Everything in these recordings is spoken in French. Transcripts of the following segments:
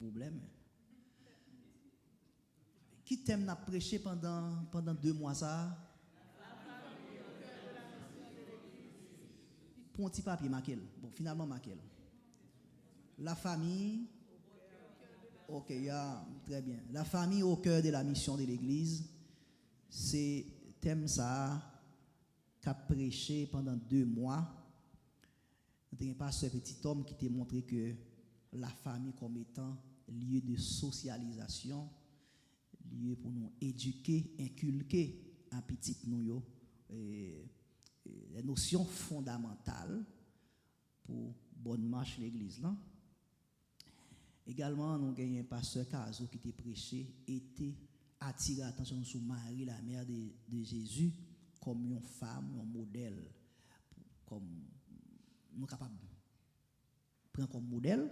problème. Qui t'aime n'a prêché pendant 2 mois ça? Pour un petit papier, Maquel. Bon, finalement, Maquel. La famille, ok, très bien. La famille au cœur de la mission de l'Église, c'est thème ça qu'a prêché pendant 2 mois. Il y a un pasteur petit homme qui t'a montré que la famille comme étant lieu de socialisation, lieu pour nous éduquer, inculquer à petit nous les notions fondamentales pour bonne marche l'église là. Également, nous avons un pasteur Caso qui était prêché, était attiré l'attention sur Marie, la mère de Jésus, comme une femme, un modèle, comme nous capables de prendre comme modèle.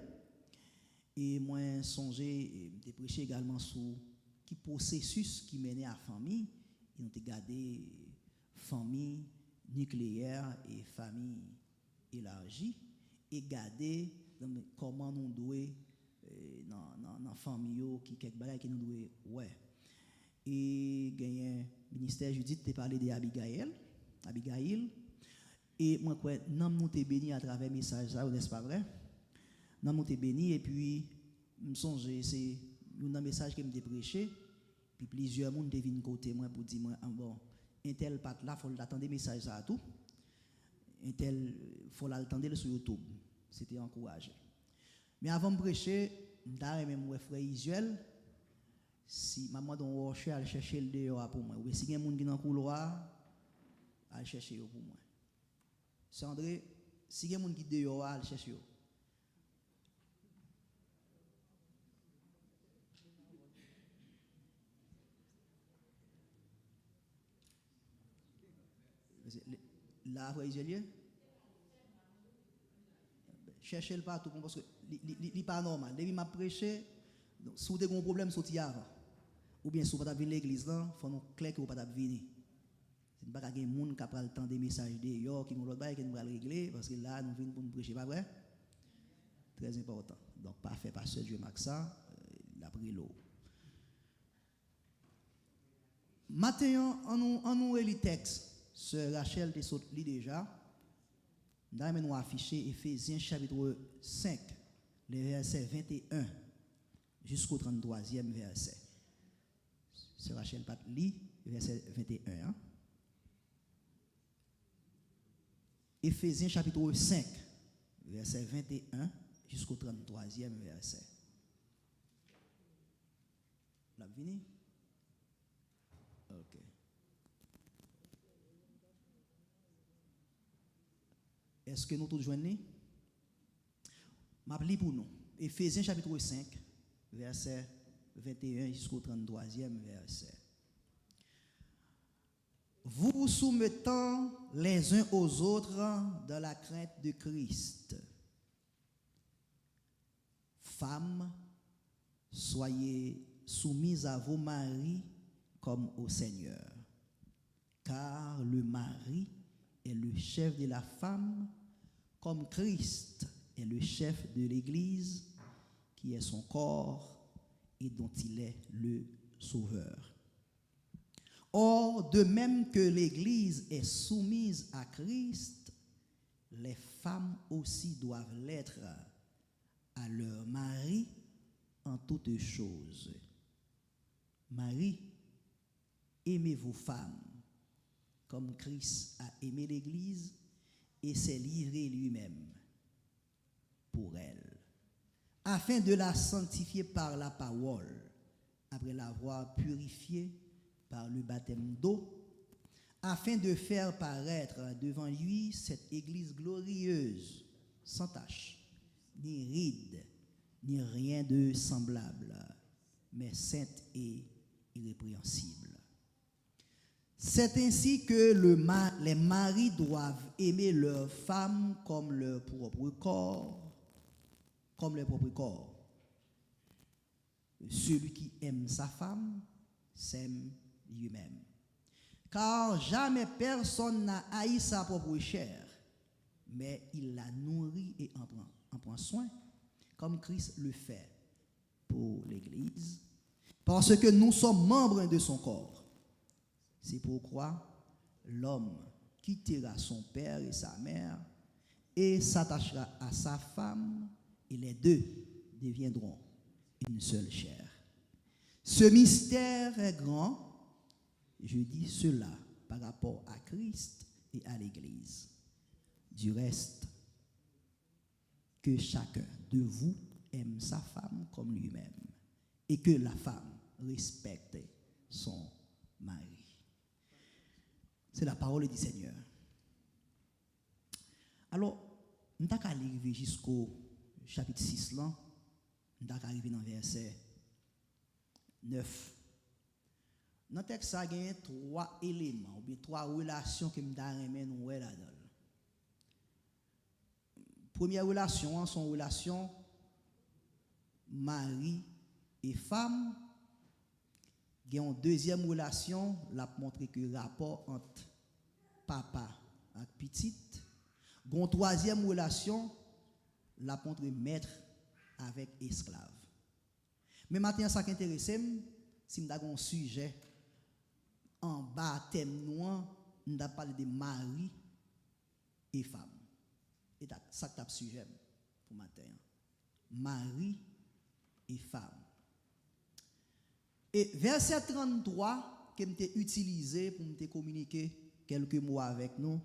Et moi, songé, de prêcher également sur qui processus qui menait à la famille. Ils ont gardé famille nucléaire et famille élargie, et garder comment nous devons dans la famille qui quelque chose qui nous doit ouais. Et gagné ministère Judith te parlé de Abigail et moi quoi nous nous te béni à travers message ça n'est-ce pas vrai? Nous nous te béni et puis me songe c'est un message que me prêché puis plusieurs monde viennent côté moi pour dire moi bon un tel pat là faut l'attendre message ça tout un tel faut l'attendre sur YouTube. C'était encouragé. Mais avant de prêcher, je même mon frère Isuel, si maman don rocher aller chercher le dehors pour moi, ou si il y a monde qui dans couloir, aller chercher pour moi. C'est André, si il y a monde qui dehors, aller chercher. Là, frère Isuel, cherchez le partout parce que n'est pas normal. Depuis m'a prêché, si vous avez un problème, sortez avant. Ou bien si vous n'avez pas venir à l'église, il faut nous clair que vous n'avez pas venir. Ce n'est pas qu'il y a des gens qui prennent le temps des messages de qui nous l'autre qui nous régler parce que là, nous venons pour nous prêcher, pas vrai? Très important. Donc, parfait, pasteur Dieu Maxa, il a pris l'eau. Maintenant, on nous lit le texte. Sœur Rachel de saute déjà. Nous nous afficher Éphésiens chapitre 5, les versets 21 jusqu'au 33e verset. Sœur Rachel Pat lit verset 21. Hein? Éphésiens chapitre 5, verset 21 jusqu'au 33e verset. La vini? Ok. Est-ce que nous tous joignons? Je lis pour nous. Éphésiens chapitre 5, verset 21 jusqu'au 33e verset. Vous vous soumettant les uns aux autres dans la crainte de Christ. Femmes, soyez soumises à vos maris comme au Seigneur. Car le mari est le chef de la femme, comme Christ est le chef de l'Église, qui est son corps et dont il est le sauveur. Or, de même que l'Église est soumise à Christ, les femmes aussi doivent l'être à leur mari en toutes choses. Marie, aimez vos femmes comme Christ a aimé l'Église et s'est livré lui-même pour elle, afin de la sanctifier par la parole, après l'avoir purifiée par le baptême d'eau, afin de faire paraître devant lui cette Église glorieuse, sans tache, ni ride, ni rien de semblable, mais sainte et irrépréhensible. C'est ainsi que les maris doivent aimer leurs femmes comme leur propre corps, Celui qui aime sa femme s'aime lui-même. Car jamais personne n'a haï sa propre chair, mais il la nourrit et en prend soin, comme Christ le fait pour l'Église, parce que nous sommes membres de son corps. C'est pourquoi l'homme quittera son père et sa mère et s'attachera à sa femme, et les deux deviendront une seule chair. Ce mystère est grand, je dis cela par rapport à Christ et à l'Église. Du reste, que chacun de vous aime sa femme comme lui-même, et que la femme respecte son mari. C'est la parole du Seigneur. Alors, nous avons arrivé jusqu'au chapitre 6, là. Nous avons arrivé dans le verset 9. Dans le texte, il y a 3 éléments, ou bien 3 relations que nous avons là-dedans. Première relation, sont relation mari et femme. Il y a une deuxième relation, la montre que le rapport entre papa et petite. Il y a une troisième relation, la montre maître avec esclave. Mais maintenant, ça qui intéresse, si nous avons un sujet en bas, thème noir, nous avons parlé de mari et femme. Et ça qui est le sujet pour matin. Mari et femme. Et verset 33, que j'ai utilisé pour me communiquer quelques mots avec nous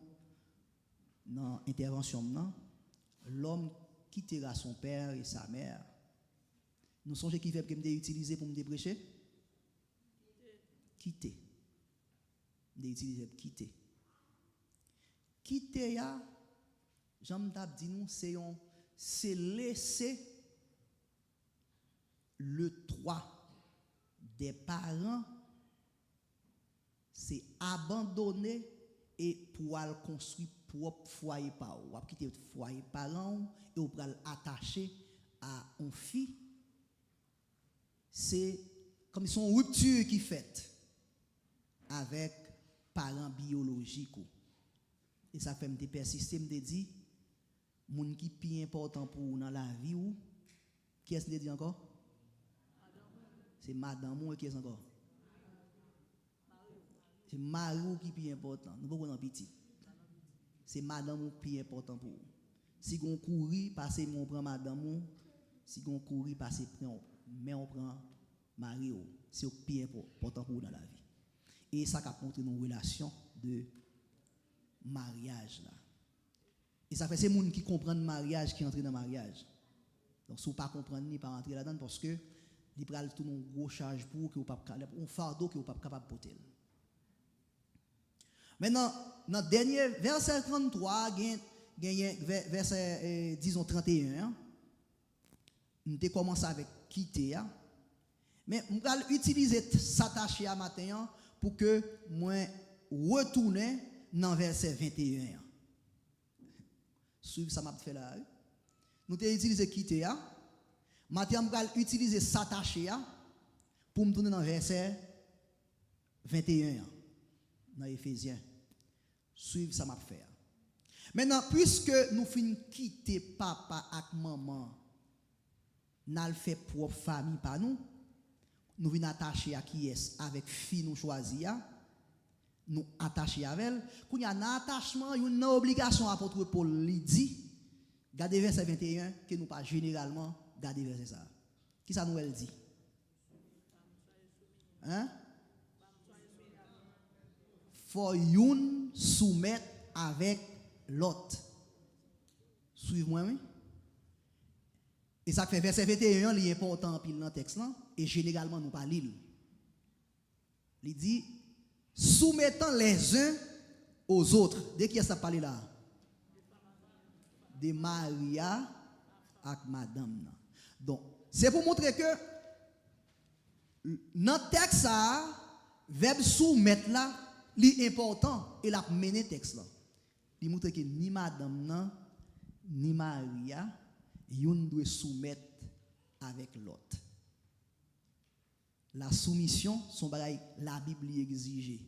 dans l'intervention, l'homme quittera son père et sa mère. Nous songez qui fait que j'ai utilisé pour me prêcher? Quitter. J'ai utilisé quitter. Quitter, j'aime dit nous, c'est laisser le droit des parents, c'est abandonner et pour aller construire propre foyer par ou quitter foyer parents et pour aller attacher à une fille. C'est comme si une rupture qui fait avec parents biologiques. Et ça fait me persister, me dit moun qui plus important pour nous dans la vie ou qui est-ce que dit encore? C'est madame ou qui est encore? C'est mari qui est plus important. Nous ne pouvons pas petit. C'est madame qui est plus important pour vous. Si on courir, passer on prend madame ou si on courir, passer mais on prend mari ou c'est plus important pour vous dans la vie. Et ça a montré une relation de mariage là. Et ça fait ces gens qui comprennent le mariage qui entrent dans le mariage. Donc si vous ne pas comprendre ni pas rentrer là-dedans parce que il prend tout un gros charge pour que vous pas un fardeau que vous pas capable de porter. Maintenant dans le dernier verset 33 verset disons 31 nous avons commencé avec quitter mais on va utiliser s'attacher à matin pour que moi retourner dans verset 21. Suivre ça m'a fait là. Nous avons utilisé quitter maintenant on va utiliser s'attacher pour me tourner dans verset 21 dans Éphésiens. Suivre ça m'a fait. Maintenant puisque nous finissons quitter papa et maman, nous fait propre famille par nous. Nous venons attacher à qui est avec fille nous choisir. Nous attacher avec elle. Quand il y a un attachement, il y a une obligation à apôtre Paul lui dit. Regardez verset 21 que nous pas généralement garder verset ça. Qui ça nous elle dit? Hein? Faut une soumettre avec l'autre. Suivez-moi, oui? Et ça fait verset 21, il est important dans le texte là, et généralement nous pas lire. Il dit soumettant les uns aux autres. De qui est-ce que ça parle là? De Maria avec madame. Donc, c'est pour montrer que dans le texte ça, verbe soumettre là, est important et la mener texte là. Il montre que ni madame ni Maria yon doit soumettre avec l'autre. La soumission, son bagaille, la Bible exige.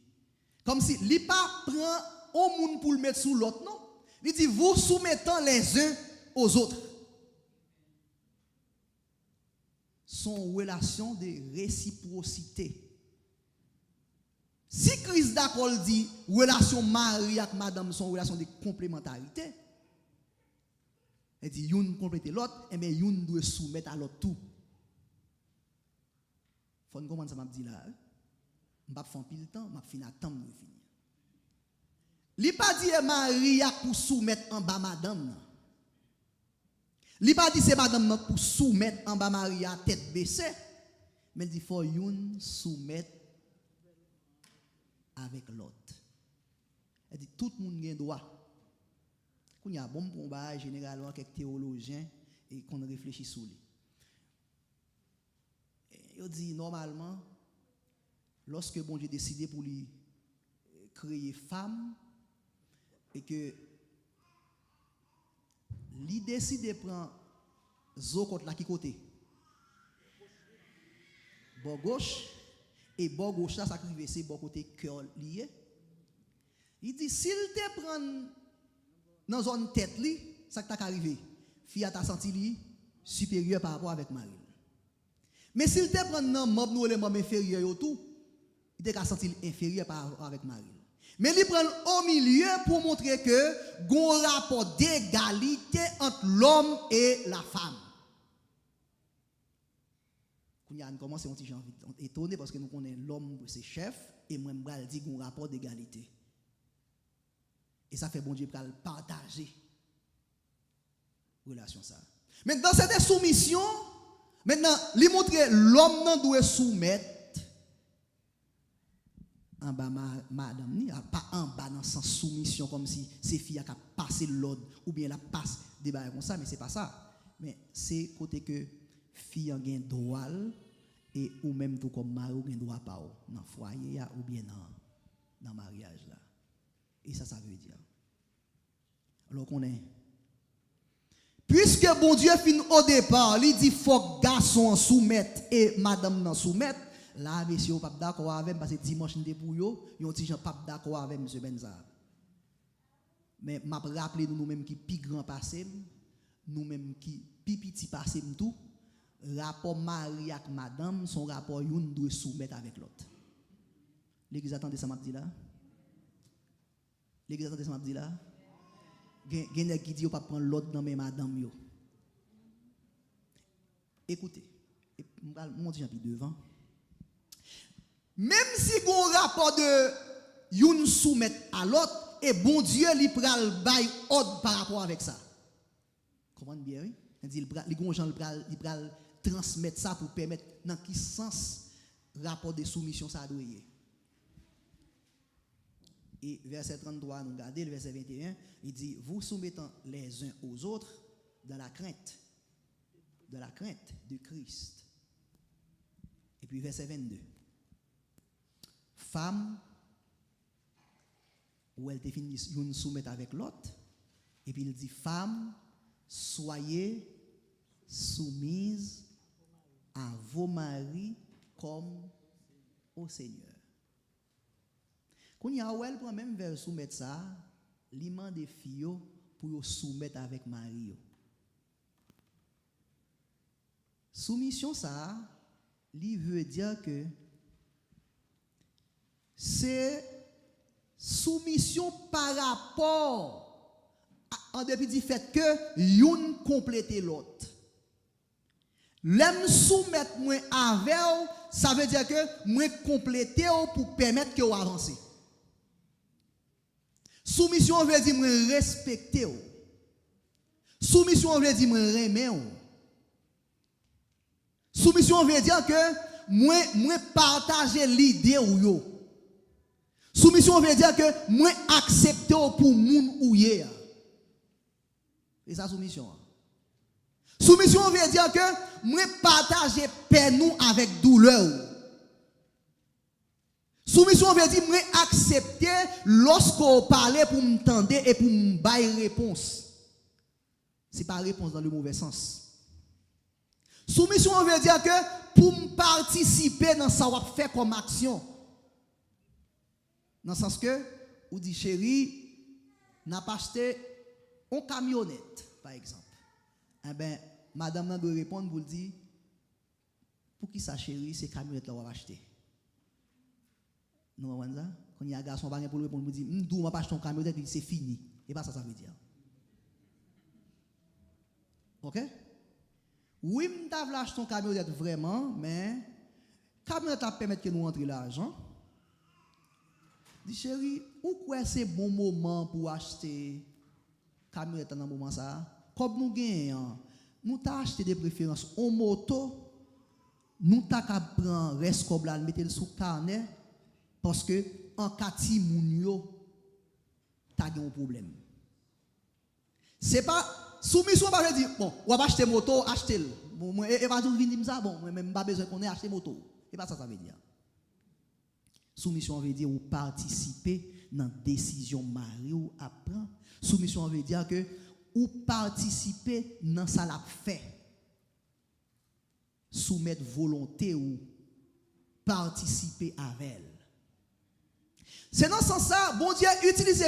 Comme si li pas prend au monde pour le mettre sous l'autre, non? Il dit vous soumettant les uns aux autres. son relation de réciprocité. Si Christ d'accord dit relation mari avec madame son relation de complémentarité, il dit une complète l'autre, et bien une doit soumettre à l'autre tout. Faut comprendre ça m'a dit là. Je pas faire pile temps, m'a fini à temps de finir. Li pas dit mari pour soumettre en bas madame. Li pas dit c'est madame pour soumettre en bas mari à tête baissée, mais il dit faut une soumettre avec l'autre. Elle dit tout le monde a droit. Quand il y a un bon combat, généralement, quelques théologiens, et qu'on réfléchit sur lui. Il dit normalement, lorsque bon Dieu décidé pour lui créer femme, et que lui décide de prendre zo contre la qui côté, bord gauche, et bord gauche là, ça crive c'est bord côté cœur lié. Il dit s'il te prend dans zone tête li, ça qui t'a arrivé, fille a ta senti li supérieur par rapport avec Marie. Mais s'il te prend dans membre nous les membres inférieurs yo tout, il t'a senti inférieur par rapport avec Marie. Mais il prend au milieu pour montrer que gon rapport d'égalité entre l'homme et la femme. Quand on commence à être étonné parce que nous connaissons l'homme c'est chef et moi je dis qu'on rapport d'égalité. Et ça fait bon Dieu pour partager relation ça. Mais dans cette soumission, maintenant, lui montrer l'homme doit soumettre en bas madame ni pas en bas dans sens soumission comme si ces filles a passé l'ordre ou bien la passe des bails comme ça, mais c'est pas ça. Mais c'est côté que fille a gain droit et ou même tout comme mari gain droit pas dans foyer ou bien dans mariage là. Et ça veut dire. Alors qu'on est puisque bon Dieu fin au départ, il dit faut garçon soumettre et madame non soumettre. Là monsieur pas d'accord avec parce que dimanche n'était pour yo, yon ti gens pas d'accord avec monsieur Benza. Mais m'a rappeler nous-mêmes qui plus grand passé, nous-mêmes qui plus petit passé tout. Rapport mari avec madame, son rapport yon doit soumettre avec l'autre. L'église attendez ça m'a dit là. L'église attendez ça m'a dit là. Gen qui dit pas prendre l'autre dans mes madame yo. Écoutez, mon Dieu puis devant. Même si gon rapport de yon soumettre à l'autre et bon Dieu li pral bay ordre par rapport avec ça. Comprenez bien oui? Il dit les gon gens il pral transmettre ça pour permettre dans qui sens rapport de soumission ça doit y. Et verset 33 nous regardez le verset 21, il dit vous soumettant les uns aux autres dans la crainte de Christ. Et puis verset 22. Femme où elle définit une soumettre avec l'autre et puis il dit femme soyez soumises à vos maris comme au Seigneur. Quand il y a elle prend même vers soumettre ça, il demande des filles pour soumettre avec Marie. Soumission ça, il veut dire que c'est soumission par rapport en dépit du fait que une complète l'autre. L'aime soumettre moi avec, ça veut dire que moi compléter pour permettre que vous avancez. Soumission veut dire moi respecter. Soumission veut dire moi aimer. Soumission veut dire que moi partager l'idée ou yo. Soumission veut dire que moi accepter pour moun ou yé. Et ça soumission. Soumission veut dire que moi partager paix nous avec douleur. Soumission veut dire moi accepter lorsqu'on parle pour m'entendre et pour me bailler réponse. C'est pas réponse dans le mauvais sens. Soumission veut dire que pour me participer dans ça qu'on fait comme action. Dans le sens que, ou dit chérie, n'a pas acheté une camionnette, par exemple. Eh bien, madame doit répondre pour dire, Pour qui ça chérie, c'est camionnette là on va acheter. Nous comprenez ça? Quand il y a un garçon qui pour répondre, il dit d'où on va acheter ton camionnette, il dit c'est fini. Et pas ça veut dire. OK? Oui, nous avons acheté ton camionnette vraiment, mais camionnette a permettre que nous rentrions l'argent. Dit chérie, où quoi c'est bon moment pour acheter camionnette dans le moment ça? Comme nous gagnons, nous t'avons acheté des préférences en moto. Nous t'avons prendre reste comme là, mettre sous carnet parce que en cas ti moun yo t'as un problème. C'est pas soumission pas dire bon, on va acheter moto, acheter-le. Bon moi et pas tout venir ça bon, moi même pas besoin qu'on ait acheté moto. Et pas ça veut dire. Soumission veut dire ou participer dans décision mari ou apprend. Soumission veut dire que ou participer dans ça l'a fait. Soumettre volonté ou participer avec elle. C'est dans ce sens ça, bon Dieu utilise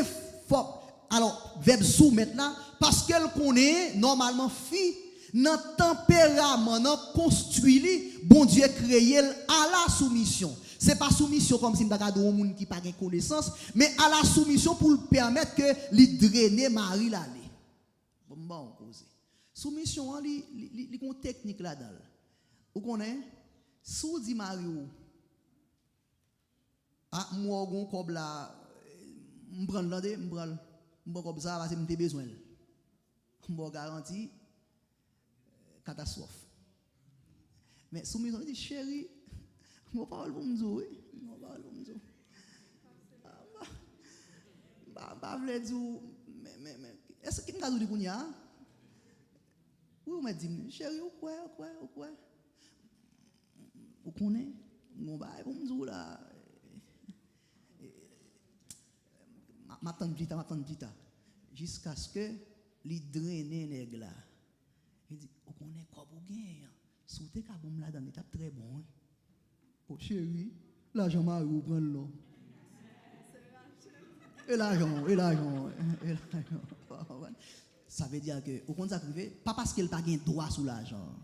fort. Alors, verbe soumettre là, parce qu'elle connaît normalement fille, dans tempérament, dans construit, bon Dieu créé à la soumission. C'est pas soumission comme si m'ta un monde qui pas de connaissance, mais à la soumission pour le permettre que lui drainer mari l'aller. Bon, cause. Soumission li une technique là-dedans. Vous connaissez? Si vous dites Mario, ah, moi, je comme là, je prends comme ça parce que j'ai besoin. Je garantis catastrophe. Mais si vous dites, chérie, je parle pour me dire, je parle pour me dire. Mais est-ce que vous avez dit que oui, vous me dites, chérie, ou quoi? Vous connaissez? Mon bail pour me dire là. Ma tante dita. Jusqu'à ce que les drainer nèg là. Il dit, vous connaissez quoi vous gagnez? Si vous êtes capable de la donner, c'est très bon. Oh chérie, l'argent m'a eu prendre l'eau. Et l'argent. Ça veut dire que, au compte arrivé, pas parce qu'elle n'a pas de droit sur l'argent,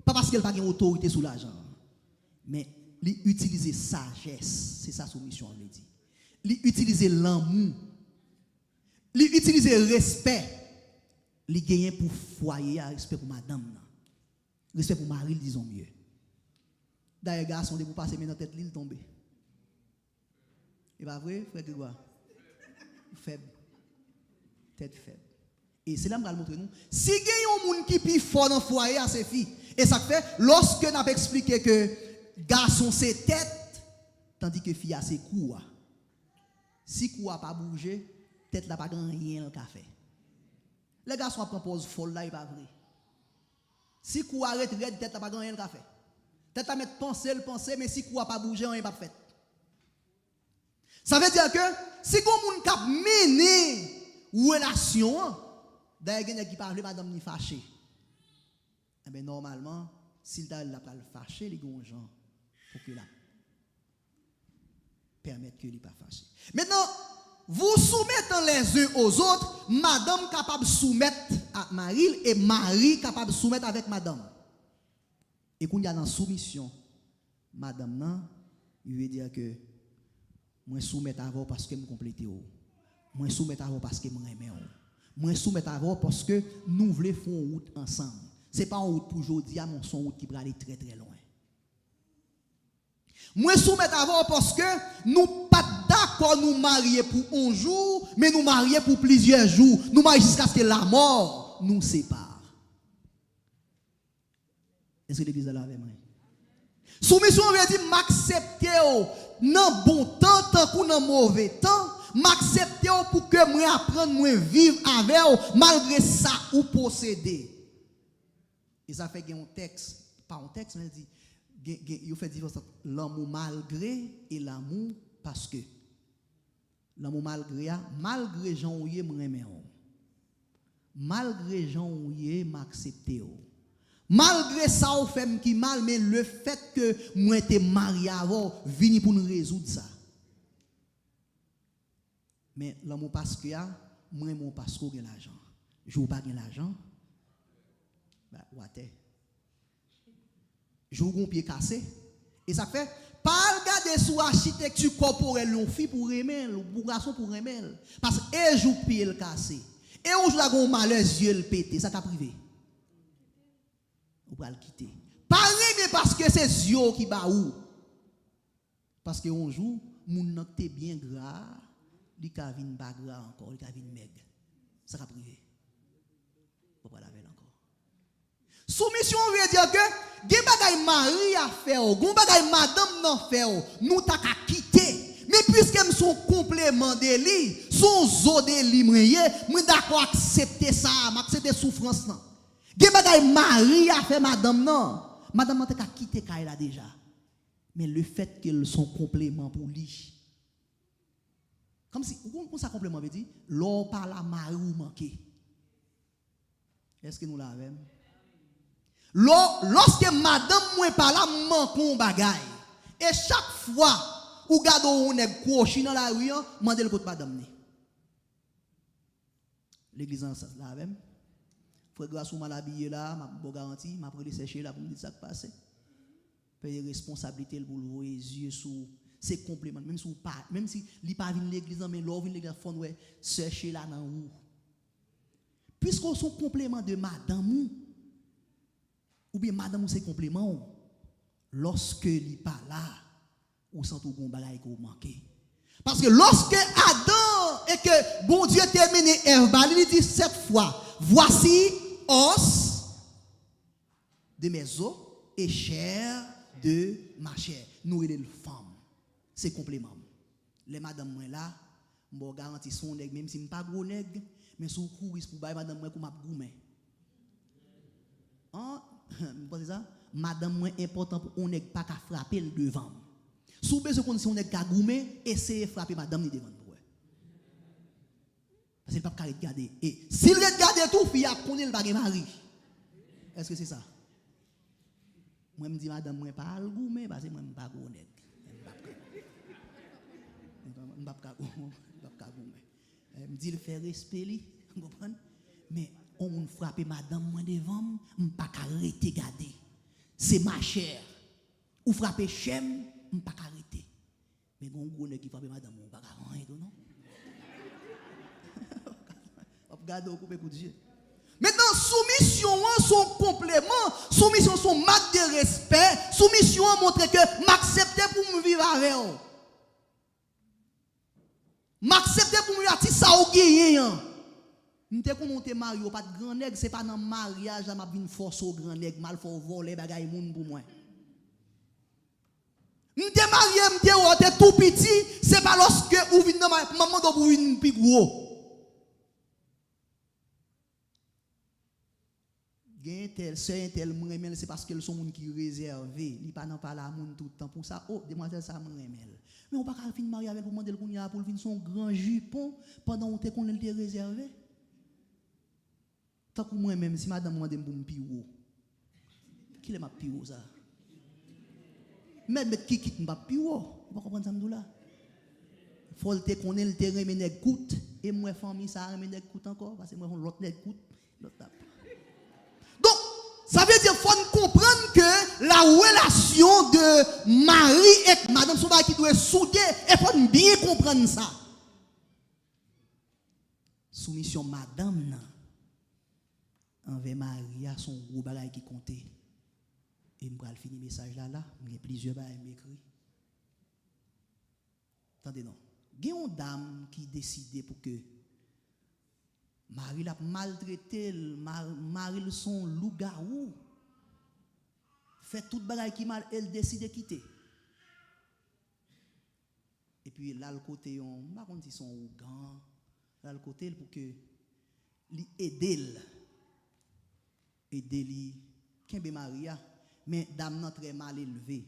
pas parce qu'elle n'a pas d'autorité sur l'argent, mais l'utiliser sagesse, c'est ça soumission, on le dit. L'utiliser l'amour, l'utiliser respect, les gagner pour foyer, respect pour madame, respect pour mari, disons mieux. D'ailleurs, garçon, de vous passer maintenant tête l'île tombée. Et pas vrai, frère Grégoire? Faible. Tête faible. Et c'est là que je vais montrer nous. Si il y a un monde qui est plus fort dans le foyer à ses filles, et ça fait, lorsque nous avons expliqué que garçon c'est tête, tandis que fille c'est cou. Si cou n'a pas bougé, tête n'a pas rien dans le café. Les garçons prennent pause folle là, il n'est pas vrai. Si cou arrête, tête n'a pas rien dans le café. Tête à mettre penser, mais si cou n'a pas bougé, on n'est pas fait. Ça veut dire que si on moun k'ap mené relation, d'ailleurs quelqu'un qui parle madame ni fâché. Eh bien normalement, s'il t'a la pas fâché, les gon gens pour que la permettre que il pas fâché. Maintenant, vous soumettez les uns aux autres, madame capable de soumettre à mari et mari capable de soumettre avec madame. Et quand il y a dans soumission, madame nan, il veut dire que moi soumettre à vous parce que me compléter ou moi soumettre à vous parce que me aimer ou moi soumettre à vous parce que nous voulons faire une route ensemble. C'est pas une route pour aujourd'hui, mais son route qui va aller très très loin. Moi soumettre à vous parce que nous pas d'accord nous marier pour un jour, mais nous marier pour plusieurs jours. Nous marier jusqu'à ce que la mort nous sépare. Est-ce que l'église est là avec moi? Soumission veut dire m'accepter dans bon temps, tant que dans mauvais temps, m'accepter pour que moi apprendre moi vivre avec malgré ça ou posséder. Et ça fait un texte, pas un texte, mais il dit il fait différence entre l'amour malgré et l'amour parce que. L'amour malgré Jean ouye moi aimer. Malgré Jean ouye m'accepter. Malgré ça, on fait qui mal, mais le fait que moi été marié avant, vini pour nous résoudre ça. Mais l'amour parce que moi mon parce que j'ai l'argent. Je n'ai pas l'argent. Bah, ouate. joue un pied cassé. Et ça fait, pas regarder sur l'architecture corporelle, on fille pour aimer, pour garçon pour aimer. Parce que joue pied le cassé. Et on joue un malheur, yeux le pété, ça t'a privé. On va le quitter. Pas aimer parce que c'est yeux qui bat ou. Parce que on joue, mon note bien gras, il ka vin pas gras encore, il ka vin maigre. Ça t'a privé. On va la faire encore. Soumission veut dire que des bagaille mari a faire, gon bagaille madame nan faire, nous t'a ka quitter. Mais puisque nous sont complément de lui, son zo de lui moi d'accord accepter ça, m'accepter souffrance nan. Des bagaille mari a fait madame nan. Madame nan t'a ka quitter kay là déjà. Mais le fait qu'ils sont complément pour lui. Comme si on ça complément veut dire l'or par la mari ou manqué. Est-ce que nous l'avons? Lorsque madame moi par là manque un bagay et chaque fois ou gado on est cochi dans la rue mandez le côté madame. L'église en ça la même. Frère grâce ou mal habillé là, m'a bon garantie, m'a pris sécher là pour me dire ça qui passe. Payer responsabilité pour le yeux sous c'est complément même si li pas vinn l'église mais l'or vinn l'église fond ouais sécher là dans où. Puisqu'on sont complément de madame ou bien madame c'est complément lorsque li pas là ou sent tout gon bagay ko manqué parce que lorsque Adam et que bon Dieu terminé Ève il dit 7 fois voici os de mes os et chair de ma chair nous il est femme c'est complément les madame moi là m'bo garanti son nèg même si m'pas gros nèg mais sous courir pour bailler madame moi comme m'a goumé hein vous pensez ça madame moi important pour on nèg pas qu'à frapper le devant sous besoin condition nèg ka goumé essayer frapper madame ni devant pour parce que pas qu'à regarder et s'il regarde tout fille a connaît le bagage mari est-ce que c'est ça moi me dit madame moi pas le goumé parce que moi pas gros nèg m'pas goumé me dit le faire respect li vous comprenez mais on frappe madame moi devant m'pas arrêter garder c'est ma chair ou frapper chem m'pas arrêter mais gon gros nèg qui frappe madame on pas rien tout non regarde couper pour Dieu maintenant soumission son complément soumission son marque de respect soumission montre que m'accepter pour me vivre avec eux m'accepter pour me dire ça ou gagner m'te qu'on te marié pas de grand nèg c'est pas dans mariage m'a vinn force au grand nèg mal faut voler bagay moun pour moi m'te marié m'te tout petit c'est pas lorsque ou vinn dans maman do pour vinn plus gros gen tel c'est tel m'remel c'est parce qu'elles sont moun qui réservé li pas nan parler à moun tout le temps pour ça oh demoiselle ça m'remel mais on pas ka fin marier avec pour demander qu'on y a pour vinn son grand jupon pendant on te qu'on était réservé tant que moi même si madame demande pour me piro qui est ma piro ça mais qui quitte pas piro on va comprendre ça là faut te connaître le terrain mais nèg coûte et moi famille ça mais nèg coûte encore parce que moi l'autre nèg coûte l'autre tape. Donc ça veut dire faut comprendre que la relation de mari et madame Souba qui doit souder et faut bien comprendre ça. Soumission madame nan envers Maria son gros bagay qui comptait. Et je vais finir le message là, il y a plusieurs bagages m'écrit. Attendez non. Il y a une dame qui décide pour que Marie l'a maltraité, Marie son loup-garou. Fait tout bagay qui mal, elle décide de quitter. Et puis là le côté on pas contre si son ougan, là le côté pour que li aider li kembe Maria mais dame nan très mal élevé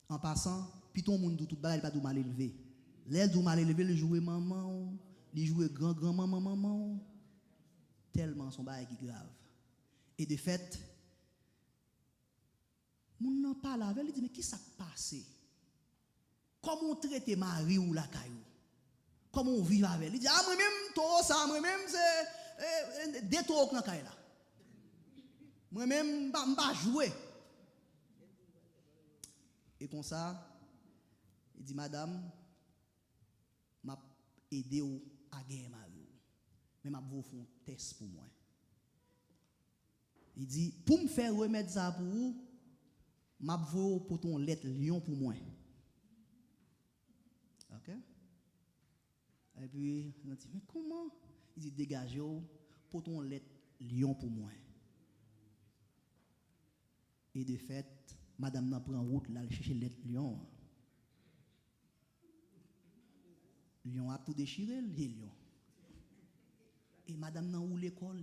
en passant puis tout monde tout bagay pas tout mal élevé l'aile tout mal élevé le jouer maman li jouer grand maman tellement son bagay qui grave et de fait moun nan parle avec lui dit mais qui ça passé comment traiter Marie ou la caillou comment on vit avec lui dit ah moi même toi ça moi même c'est détour dans caille là moi même pas jouer Et comme ça, il dit, madame, m'a aidé à gagner ma vie. Mais m'a vous faire un test pour moi. Il dit, pour me faire remettre ça pour vous, m'a vous pour ton lettre lion pour moi. OK? Et puis, il dit, mais comment? Il dit, dégagez pour ton lettre lion pour moi. Et de fait, madame n'a pris en route, là, elle cherche lettre lion. Lion a tout déchiré, le lion. Et madame n'a où l'école,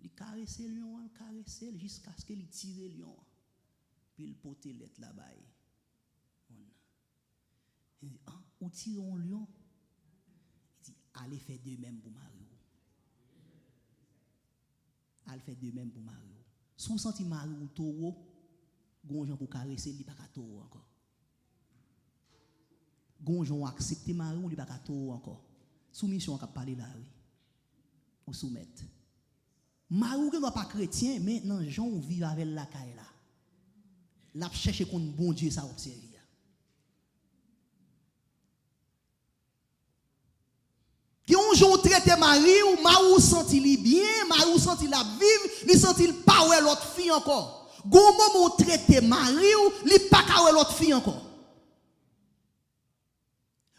il caresse le lion, il caresse jusqu'à ce qu'il tire le lion. Puis il porte lettre là-bas. Il dit, ah, où tire un lion? Il dit, allez faire de même pour Mario. Allez faire de même pour Mario. Si vous sentez Mario ou taureau, gonjon pour caresser, il n'y a pas de taureau encore. Gonjon accepte Mario, il n'y a pas de taureau encore. Soumission on parler là, oui. Ou soumettre. Mario qui n'est pas chrétien, maintenant, Jean vit avec la caille là. L'a cherché contre bon Dieu, ça observe. Qui ont jour traité Marie ou Marie senti li bien, Marie senti la vivre, li senti pas ouais l'autre fille encore. Gon moment traité Marie ou li pas ka ouais l'autre fille encore.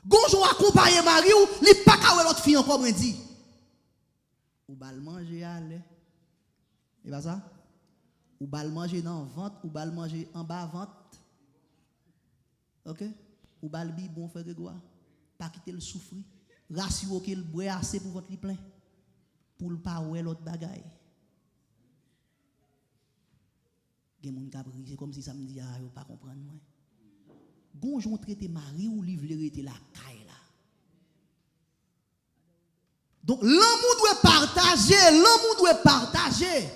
Gon jour accompagner Marie ou li pas ka ouais l'autre fille encore, me dit. Ou bal manger aller. Et pas ça? Ou bal manger dans ventre, ou bal manger en bas ventre. OK? Ou bal bi bon frère Grégoire, pas quitter le souffrir. Rassure qu'il boit assez pour votre lit plein. Pour ne pas ouer l'autre bagaille. C'est comme si ça me dit, ah, je ne pas comprendre. Gonjon traité Marie ou livre était la caille là. Donc, l'amour doit partager.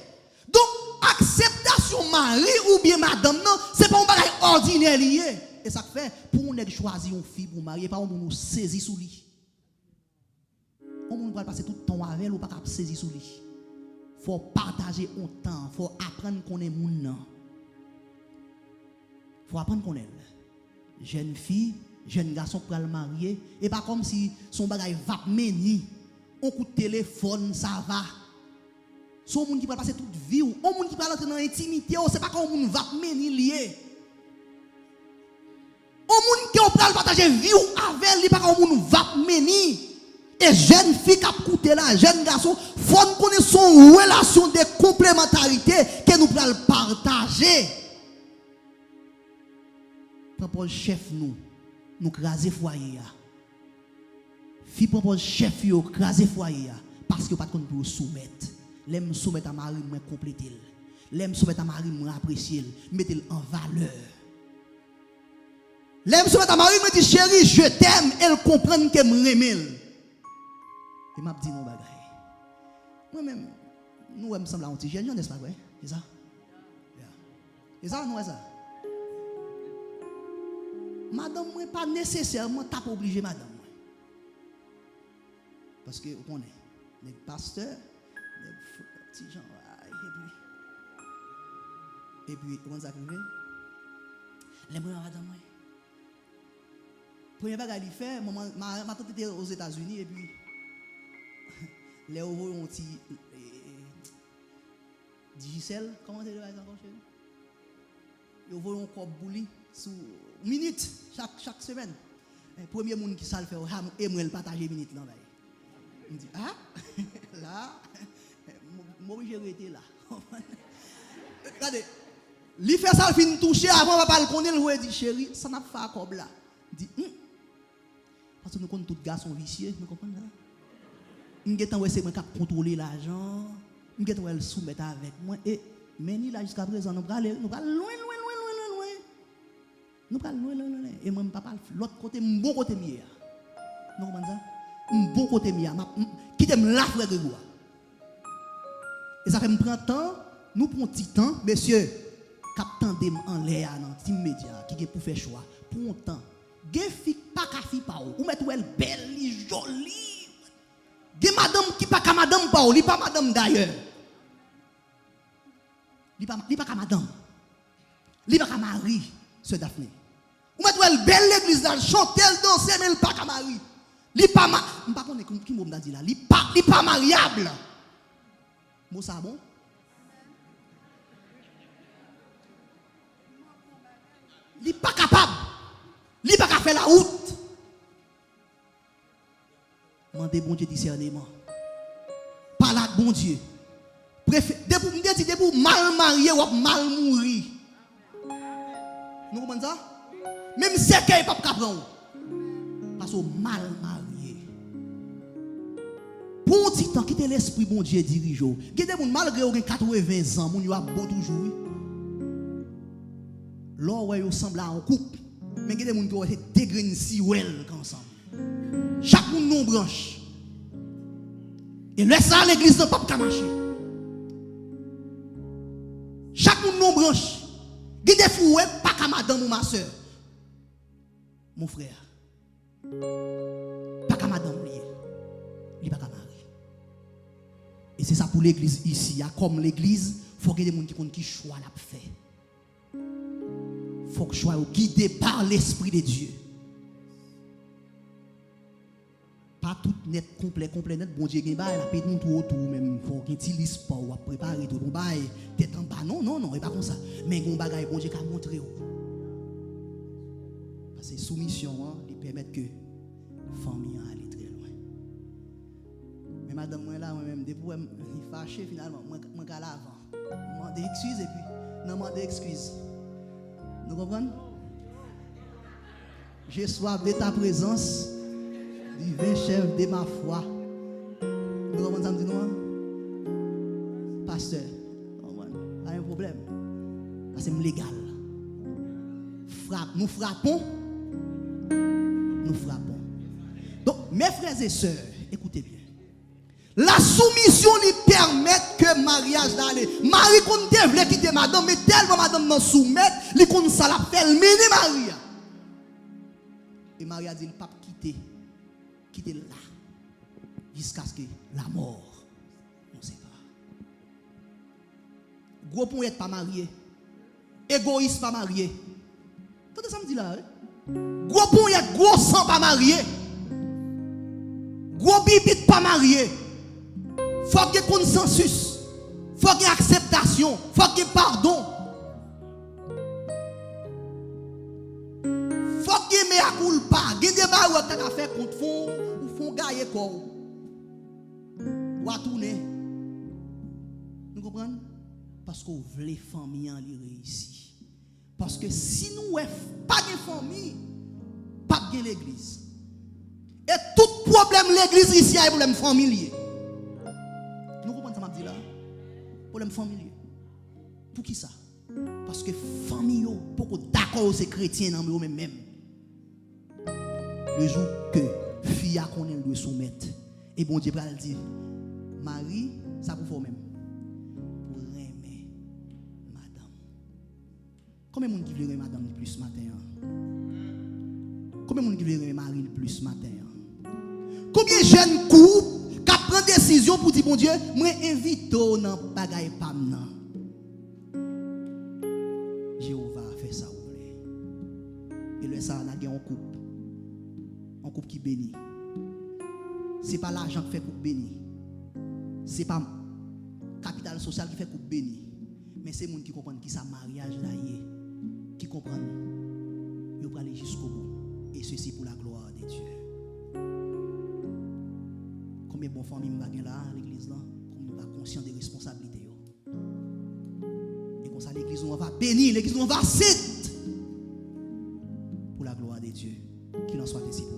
Donc, acceptation Marie ou bien madame, non, c'est pas un bagage ordinaire lié. Et ça fait, pour nous choisir une fille pour marier, pas pour nous saisir sous lui. On ne peut pas passer tout le temps avec elle ou pas saisir sous lui. Il faut partager un temps, il faut apprendre qu'on est moun. Il faut apprendre qu'on est. Jeune fille, jeune garçon pour le marier, et pas comme si son bagage va mener. On coup de téléphone, ça va. Son monde qui va passer toute vie, ou on monde qui va entrer dans l'intimité, c'est pas comme on va mener lié. On monde qui va partager vie avec lui, pas comme on va mener. Et jeune fille qui a coûté là, jeune garçon, il faut nous connaître son relation de complémentarité que nous pouvons partager. Propose chef nous craser foyer. Fille propose chef yo craser foyer parce que pas de pour soumettre. L'aime soumettre à Marie moi compléter. L'aime soumettre à Marie moi apprécier, mettre en valeur. L'aime soumettre à Marie me dit chérie, je t'aime, elle comprend que me remel. Et m'a dit non bagaille. Moi-même, nous me semble un petit jeune, n'est-ce pas vrai? C'est ça? C'est ça, nous, ça? Madame, moi, pas nécessairement, t'as pas obligé, madame. Parce que, vous connaissez, les pasteurs, les petits gens, et puis, comment ça arrive? Les moyens, madame, moi. Premier bagage, il fait, ma tante était aux États-Unis, et puis, les euros ont dit Digicel, comment c'est le bagage encore chez nous? Ils vont encore bouli sous minute chaque semaine. Le premier monde qui ça le fait, et moi le partager minute là. Il me dit ah là, moi j'ai été là. Regardez, lui fait ça, il finit toucher avant pas le connaître, il dit chérie, ça n'a pas comme là. Il dit parce que nous connaissons tous les garçons vicieux, vous comprenez ça? Nous avons c'est moi qui contrôler l'argent, nous avons le soumettre avec moi et mais là jusqu'à présent nous allons loin. Nous allons loin. Et moi papa l'autre côté bon côté mieux. Nous comprenez ça? Bon côté mieux. Qui t'aime la frère Grégoire. Et ça fait me prendre temps, nous prenons petit temps, messieurs, captain en l'air dans team média qui est pour faire choix, pour un temps. Gen fi pas ka fi pa ou mettre elle belle, jolie. Gen madame qui pas ka madame pa ou, li pas madame d'ailleurs. Li pas ka madame. Il pas qu'à marier, ce Daphné. Ou mettre elle belle l'église là, chanter, danser, mais il pas qu'à marier. Il pas je pas connais qui m'a dit là, il pas mariable. Moi ça bon? Il pas capable. Il pas qu'à faire la route. Mandez bon Dieu discernement. Par là bon Dieu. Dès pour mal marié ou mal mourir. Nous comprenons ça? Même si c'est qu'il n'y a pas de prendre. Parce que mal marié. Pour un petit temps, quittez l'esprit bon Dieu dirige. Malgré 80 ans, vous avez beau toujours. Là, vous semblez en couple. Mais il y a des gens qui ont des graines si well ensemble. Chaque monde non branche. Et laisse ça à l'église, pas de marcher. Chaque monde non branche. Il y a des fous, pas qu'à madame ou ma soeur. Mon frère. Pas qu'à madame, il pas qu'à marier. Et c'est ça pour l'église ici. Comme l'église, il faut qu'il y ait des gens qui connaissent qui choix l'a fait. Il faut que je sois guidé par l'Esprit de Dieu. Pas tout net, complet net. Bon Dieu, il y a des gens tout autour, même. Il faut qu'il utilise pas ou préparer tout. Il y a tête en bas. Non, il n'est pas comme ça. Mais il y a des bon Dieu qui a montré. Parce que soumission, il permet que la famille aille très loin. Mais madame, moi là, moi-même, depuis que je suis fâché finalement, je suis à l'avant. Je demande excuse et puis, je demande excuse. Nous comprenons? J'ai soif de ta présence, divin chef de ma foi. Nous comprenons ça, nous? Pasteur, pas un problème. Parce que c'est légal. Nous frappons. Donc, mes frères et sœurs, écoutez bien. La soumission lui permet que le mariage d'aller. Marie qu'on devait quitter madame, mais tellement madame n'en soumet, lui qu'on ça l'appelle mini Maria. Et Maria dit, le pape quitter là, jusqu'à ce que la mort, on ne sait pas. Gros point être pas marié, égoïste pas marié. Tout ça me dit là, gros point être gros sang pas marié, gros bibite pas marié. Faut qu'il y ait consensus, faut qu'il y ait acceptation, faut qu'il y ait pardon. Faut qu'il y ait mea culpa. Il y a des barres qui ont fait contre fond ou font gailler quoi. Ou à tourner. Nous comprenons? Parce qu'on veut les familles en réussir. Parce que si nous n'avons pas de famille, pas de l'église. Et tout problème l'église ici est un problème familier. Nous comprenons ça m'a dit là? Problème familier. Pour qui ça? Parce que famille beaucoup d'accord c'est chrétien dans eux même. Le jour que fille a qu'on doit soumettre et bon Dieu va le dire Marie ça pour vous même pour aimer madame. Combien de monde qui veut aimer madame le plus matin? Combien de monde qui veut aimer Marie le plus matin? Combien de jeunes couples qui prennent décision pour dire bon Dieu moi invite dans bagaille pas nan. Jéhovah fait ça et le ça on a gagné un couple qui bénit. C'est pas l'argent qui fait couple béni. C'est pas capital social qui fait couple béni. Mais c'est les gens qui comprennent qui ça mariage là qui comprennent. Ils vont aller jusqu'au bout. Et ceci pour la gloire de Dieu. Combien de bonnes familles nous là à l'église là, comme nous va conscient des responsabilités. Et comme ça l'église nous va bénir, l'église nous va citer pour la gloire de Dieu. Qu'il en soit ainsi pour vous.